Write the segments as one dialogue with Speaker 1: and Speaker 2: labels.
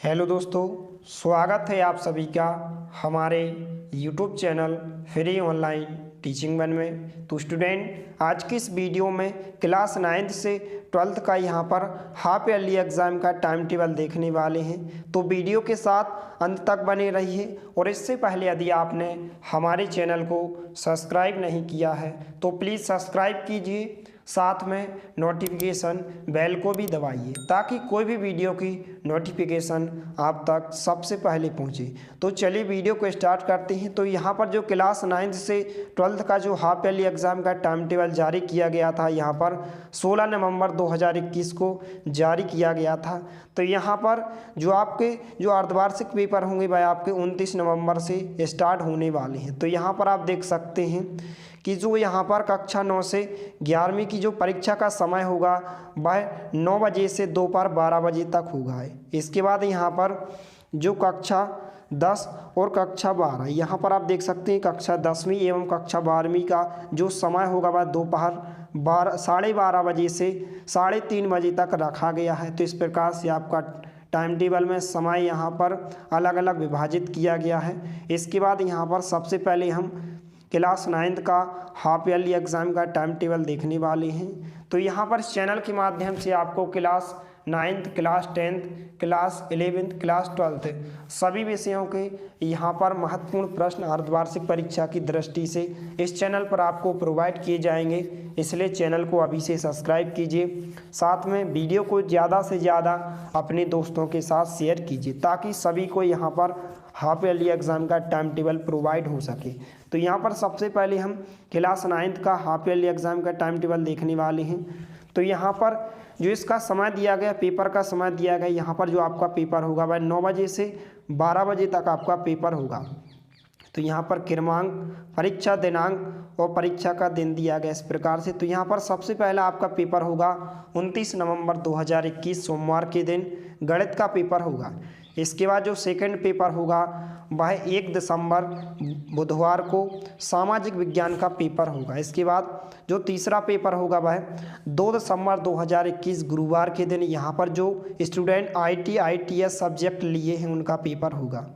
Speaker 1: Hello दोस्तों, स्वागत है आप सभी का हमारे YouTube channel free online teaching one में। तो स्टूडेंट, आज की इस वीडियो में क्लास 9th से 12th का यहाँ पर हाफ ईयरली एग्ज़ाम का टाइम टेबल देखने वाले हैं। तो वीडियो के साथ अंत तक बने रहिए। और इससे पहले यदि आपने हमारे चैनल को सब्सक्राइब नहीं किया है तो प्लीज़ सब्सक्राइब कीजिए, साथ में नोटिफिकेशन बेल को भी दबाइए ताकि कोई भी वीडियो की नोटिफिकेशन आप तक सबसे पहले पहुंचे। तो चलिए वीडियो को स्टार्ट करते हैं। तो यहाँ पर जो क्लास 9th से 12th का जो हाफ ईयरली एग्ज़ाम का टाइम टेबल जारी किया गया था, यहाँ पर 16 नवंबर 2021 को जारी किया गया था। तो यहाँ पर जो आपके जो अर्धवार्षिक पेपर होंगे वह आपके 29 नवंबर से स्टार्ट होने वाले हैं। तो यहाँ पर आप देख सकते हैं कि जो यहाँ पर कक्षा 9 से 11वीं की जो परीक्षा का समय होगा वह 9 बजे से दोपहर 12 बजे तक होगा। इसके बाद यहाँ पर जो कक्षा 10 और कक्षा 12, यहाँ पर आप देख सकते हैं कक्षा 10वीं एवं कक्षा 12वीं का जो समय होगा वह दोपहर 12:30 बजे से 3:30 बजे तक रखा गया है। तो इस प्रकार से आपका टाइम टेबल में समय यहाँ पर अलग अलग विभाजित किया गया है। इसके बाद यहाँ पर सबसे पहले हम क्लास 9th का हाफ ईयरली एग्ज़ाम का टाइम टेबल देखने वाले हैं। तो यहाँ पर इस चैनल के माध्यम से आपको class 9th, class 10th, class 11th, class 12th सभी विषयों के यहाँ पर महत्वपूर्ण प्रश्न अर्धवार्षिक परीक्षा की दृष्टि से इस चैनल पर आपको प्रोवाइड किए जाएंगे। इसलिए चैनल को अभी से सब्सक्राइब कीजिए, साथ में वीडियो को ज़्यादा से ज़्यादा अपने दोस्तों के साथ शेयर कीजिए ताकि सभी को यहाँ पर हाफ ईयरली एग्ज़ाम का टाइम टेबल प्रोवाइड हो सके। तो यहाँ पर सबसे पहले हम क्लास 9th का हाफ ईयरली एग्ज़ाम का टाइम टेबल देखने वाले हैं। तो यहाँ पर जो इसका समय दिया गया, पेपर का समय दिया गया, यहाँ पर जो आपका पेपर होगा वह 9 बजे से 12 बजे तक आपका पेपर होगा। तो यहाँ पर क्रमांक, परीक्षा दिनांक और परीक्षा का दिन दिया गया इस प्रकार से। तो यहाँ पर सबसे पहला आपका पेपर होगा 29 नवंबर 2021 सोमवार के दिन गणित का पेपर होगा। इसके बाद जो सेकंड पेपर होगा वह 1 दिसंबर बुधवार को सामाजिक विज्ञान का पेपर होगा। इसके बाद जो तीसरा पेपर होगा वह 2 दिसंबर 2021 गुरुवार के दिन यहाँ पर जो स्टूडेंट IT ITS सब्जेक्ट लिए हैं उनका पेपर होगा।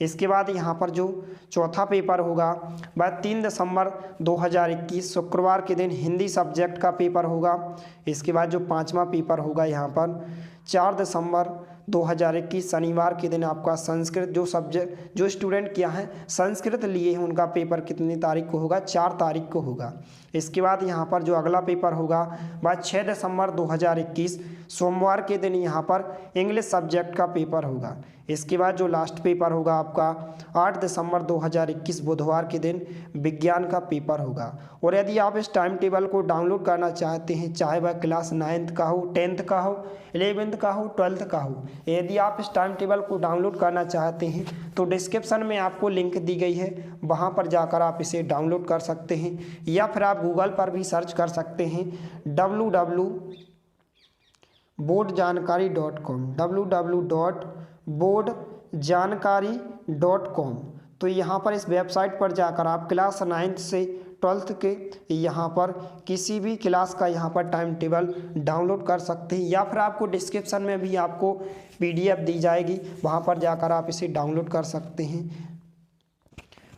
Speaker 1: इसके बाद यहाँ पर जो चौथा पेपर होगा वह 3 दिसंबर 2021 शुक्रवार के दिन हिंदी सब्जेक्ट का पेपर होगा। इसके बाद जो पांचवा पेपर होगा यहाँ पर 4 दिसंबर 2021 शनिवार के दिन आपका संस्कृत जो सब्जेक्ट जो स्टूडेंट किया है संस्कृत लिए हैं उनका पेपर कितनी तारीख को होगा, 4 तारीख को होगा। इसके बाद यहाँ पर जो अगला पेपर होगा वह 6 दिसंबर 2021 सोमवार के दिन यहाँ पर इंग्लिश सब्जेक्ट का पेपर होगा। इसके बाद जो लास्ट पेपर होगा आपका 8 दिसंबर 2021 बुधवार के दिन विज्ञान का पेपर होगा। और यदि आप इस टाइम टेबल को डाउनलोड करना चाहते हैं, चाहे वह क्लास 9th का हो, 10th का हो, 11th का हो, 12th का हो, यदि आप इस टाइम टेबल को डाउनलोड करना चाहते हैं तो डिस्क्रिप्शन में आपको लिंक दी गई है, वहाँ पर जाकर आप इसे डाउनलोड कर सकते हैं। या फिर आप गूगल पर भी सर्च कर सकते हैं www.boardjanakari.com www.boardjanakari.com। तो यहाँ पर इस वेबसाइट पर जाकर आप क्लास 9th से 12th के यहाँ पर किसी भी क्लास का यहाँ पर टाइम टेबल डाउनलोड कर सकते हैं। या फिर आपको डिस्क्रिप्शन में भी आपको PDF दी जाएगी, वहाँ पर जाकर आप इसे डाउनलोड कर सकते हैं।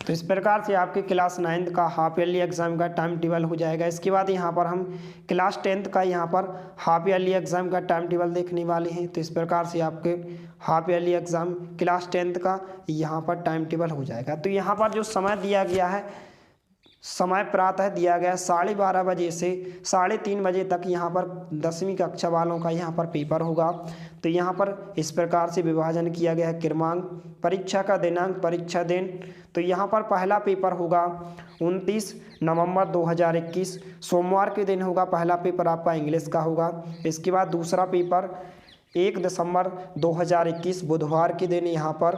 Speaker 1: तो इस प्रकार से आपके क्लास 9th का हाफ ईयरली एग्ज़ाम का टाइम टेबल हो जाएगा। इसके बाद यहाँ पर हम क्लास 10th का यहाँ पर हाफ ईयरली एग्ज़ाम का टाइम टेबल देखने वाले हैं। तो इस प्रकार से आपके half yearly exam class 10th का यहाँ पर टाइम टेबल हो जाएगा। तो यहाँ पर जो समय दिया गया है, समय प्रातः दिया गया 12:30 बजे से 3:30 बजे तक यहाँ पर 10वीं कक्षा वालों का यहाँ पर पेपर होगा। तो यहाँ पर इस प्रकार से विभाजन किया गया है क्रमांक, परीक्षा का दिनांक, परीक्षा दिन। तो यहाँ पर पहला पेपर होगा 29 नवंबर 2021 सोमवार के दिन होगा, पहला पेपर आपका इंग्लिश का होगा। इसके बाद दूसरा पेपर 1 दिसंबर 2021 बुधवार के दिन यहाँ पर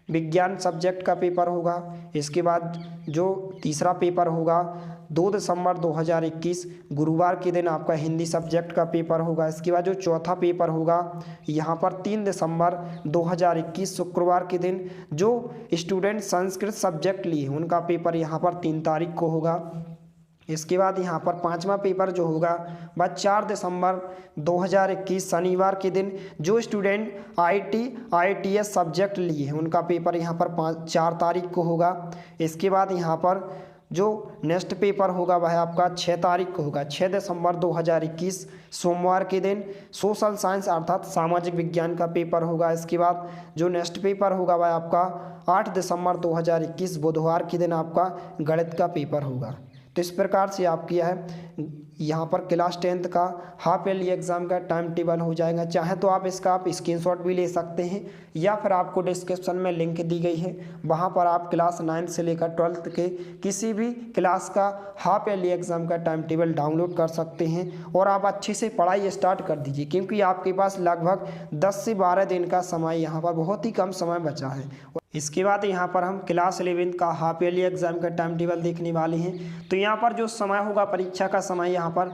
Speaker 1: विज्ञान सब्जेक्ट का पेपर होगा। इसके बाद जो तीसरा पेपर होगा 2 दिसंबर 2021 गुरुवार के दिन आपका हिंदी सब्जेक्ट का पेपर होगा। इसके बाद जो चौथा पेपर होगा यहाँ पर 3 दिसंबर 2021 शुक्रवार के दिन जो स्टूडेंट संस्कृत सब्जेक्ट लिए उनका पेपर यहाँ पर 3 तारीख को होगा। इसके बाद यहाँ पर पांचवा पेपर जो होगा वह 4 दिसंबर 2021 शनिवार के दिन जो स्टूडेंट ITS सब्जेक्ट लिए हैं उनका पेपर यहाँ पर 4 तारीख को होगा। इसके बाद यहाँ पर जो नेक्स्ट पेपर होगा वह आपका 6 तारीख को होगा, 6 दिसंबर 2021 सोमवार के दिन सोशल साइंस अर्थात सामाजिक विज्ञान का पेपर होगा। इसके बाद जो नेक्स्ट पेपर होगा वह आपका 8 दिसंबर 2021 बुधवार के दिन आपका गणित का पेपर होगा। तो इस प्रकार से आपकी है यहाँ पर क्लास 10th का हाफ ईयरली एग्ज़ाम का टाइम टेबल हो जाएगा। चाहे तो आप इसका स्क्रीनशॉट भी ले सकते हैं या फिर आपको डिस्क्रिप्शन में लिंक दी गई है, वहाँ पर आप क्लास 9 से लेकर 12th के किसी भी क्लास का हाफ ईयरली एग्ज़ाम का टाइम टेबल डाउनलोड कर सकते हैं और आप अच्छे से पढ़ाई स्टार्ट कर दीजिए, क्योंकि आपके पास लगभग 10 से 12 दिन का समय यहाँ पर बहुत ही कम समय बचा है। इसके बाद यहाँ पर हम क्लास 11 का हाफ ईयरली एग्ज़ाम का टाइम टेबल देखने वाले हैं। तो यहाँ पर जो समय होगा परीक्षा का समय यहाँ पर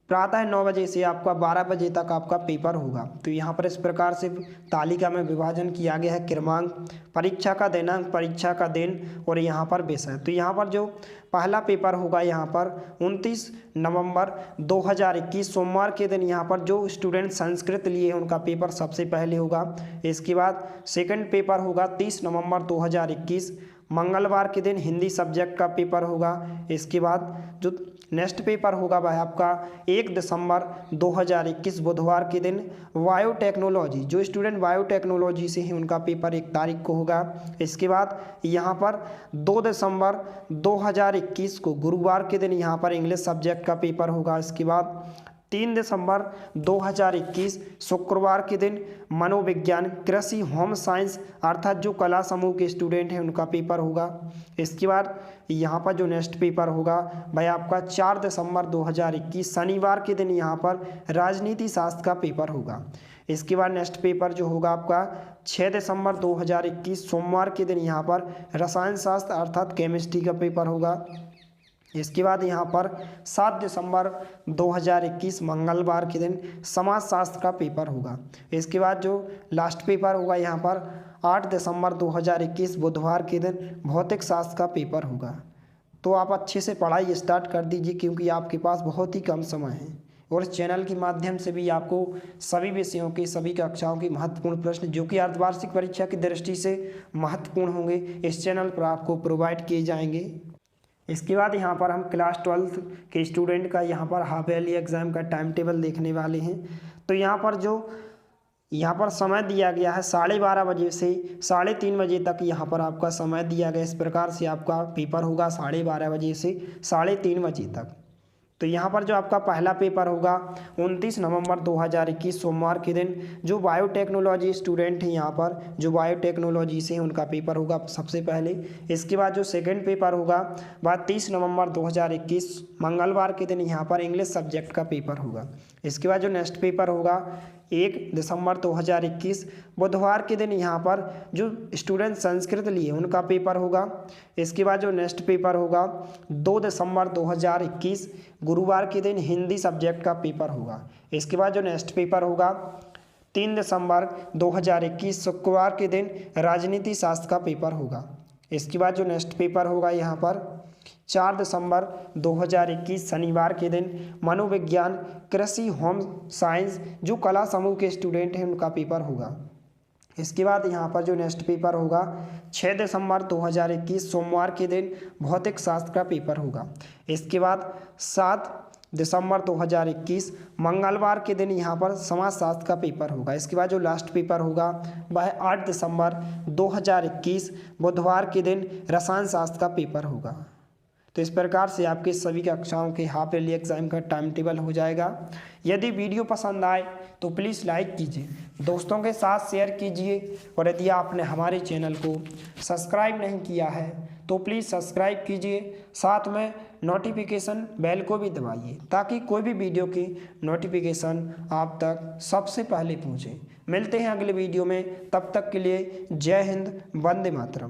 Speaker 1: प्रातः 9 बजे से आपका 12 बजे तक आपका पेपर होगा। तो यहाँ पर इस प्रकार से तालिका में विभाजन किया गया है क्रमांक, परीक्षा का दिनांक, परीक्षा का दिन और यहाँ पर विषय। तो यहाँ पर जो पहला पेपर होगा यहाँ पर 29 नवंबर 2021 सोमवार के दिन यहाँ पर जो स्टूडेंट संस्कृत लिए हैं उनका पेपर सबसे पहले होगा। इसके बाद सेकंड पेपर होगा 30 नवंबर 2021 मंगलवार के दिन हिंदी सब्जेक्ट का पेपर होगा। इसके बाद जो नेक्स्ट पेपर होगा वह आपका 1 दिसंबर 2021 बुधवार के दिन बायोटेक्नोलॉजी, जो स्टूडेंट बायोटेक्नोलॉजी से हैं उनका पेपर 1 तारीख को होगा। इसके बाद यहाँ पर 2 दिसंबर 2021 को गुरुवार के दिन यहाँ पर इंग्लिश सब्जेक्ट का पेपर होगा। इसके बाद 3 दिसंबर 2021 शुक्रवार के दिन मनोविज्ञान, कृषि, होम साइंस अर्थात जो कला समूह के स्टूडेंट हैं उनका पेपर होगा। इसके बाद यहाँ पर जो नेक्स्ट पेपर होगा वह आपका 4 दिसंबर 2021 शनिवार के दिन यहाँ पर राजनीति शास्त्र का पेपर होगा। इसके बाद नेक्स्ट पेपर जो होगा आपका 6 दिसंबर 2021 सोमवार के दिन यहाँ पर रसायन शास्त्र अर्थात केमिस्ट्री का पेपर होगा। इसके बाद यहाँ पर 7 दिसंबर 2021 मंगलवार के दिन समाज शास्त्र का पेपर होगा। इसके बाद जो लास्ट पेपर होगा यहाँ पर 8 दिसंबर 2021 बुधवार के दिन भौतिक शास्त्र का पेपर होगा। तो आप अच्छे से पढ़ाई स्टार्ट कर दीजिए, क्योंकि आपके पास बहुत ही कम समय है और इस चैनल के माध्यम से भी आपको सभी विषयों की, सभी कक्षाओं की महत्वपूर्ण प्रश्न जो कि अर्धवार्षिक परीक्षा की दृष्टि से महत्वपूर्ण होंगे इस चैनल पर आपको प्रोवाइड किए जाएंगे। इसके बाद यहाँ पर हम क्लास 12 के स्टूडेंट का यहाँ पर हाफ ईयरली एग्ज़ाम का टाइम टेबल देखने वाले हैं। तो यहाँ पर समय दिया गया है 12:30 बजे से 3:30 बजे तक यहाँ पर आपका समय दिया गया। इस प्रकार से आपका पेपर होगा 12:30 बजे से 3:30 बजे तक। तो यहाँ पर जो आपका पहला पेपर होगा 29 नवंबर 2021 सोमवार के दिन जो बायोटेक्नोलॉजी स्टूडेंट हैं यहाँ पर जो बायोटेक्नोलॉजी से हैं उनका पेपर होगा सबसे पहले। इसके बाद जो सेकंड पेपर होगा वह 30 नवंबर 2021 मंगलवार के दिन यहाँ पर इंग्लिश सब्जेक्ट का पेपर होगा। इसके बाद जो नेक्स्ट पेपर होगा 1 दिसंबर 2021 बुधवार के दिन यहाँ पर जो स्टूडेंट संस्कृत लिए उनका पेपर होगा। इसके बाद जो नेक्स्ट पेपर होगा 2 दिसंबर 2021 गुरुवार के दिन हिंदी सब्जेक्ट का पेपर होगा। इसके बाद जो नेक्स्ट पेपर होगा 3 दिसंबर 2021 शुक्रवार के दिन राजनीति शास्त्र का पेपर होगा। इसके बाद जो नेक्स्ट पेपर होगा यहाँ पर 4 दिसंबर 2021 शनिवार के दिन मनोविज्ञान, कृषि, होम साइंस जो कला समूह के स्टूडेंट हैं उनका पेपर होगा। इसके बाद यहाँ पर जो नेक्स्ट पेपर होगा 6 दिसंबर 2021 सोमवार के दिन भौतिक शास्त्र का पेपर होगा। इसके बाद 7 दिसंबर 2021 मंगलवार के दिन यहाँ पर समाज शास्त्र का पेपर होगा। इसके बाद जो लास्ट पेपर होगा वह 8 दिसंबर 2021 बुधवार के दिन रसायन शास्त्र का पेपर होगा। तो इस प्रकार से आपके सभी कक्षाओं के हाफ ईयरली एग्ज़ाम का टाइम टेबल हो जाएगा। यदि वीडियो पसंद आए तो प्लीज़ लाइक कीजिए, दोस्तों के साथ शेयर कीजिए और यदि आपने हमारे चैनल को सब्सक्राइब नहीं किया है तो प्लीज़ सब्सक्राइब कीजिए, साथ में नोटिफिकेशन बेल को भी दबाइए ताकि कोई भी वीडियो की नोटिफिकेशन आप तक सबसे पहले पहुँचे। मिलते हैं अगले वीडियो में, तब तक के लिए जय हिंद, वंदे मातरम।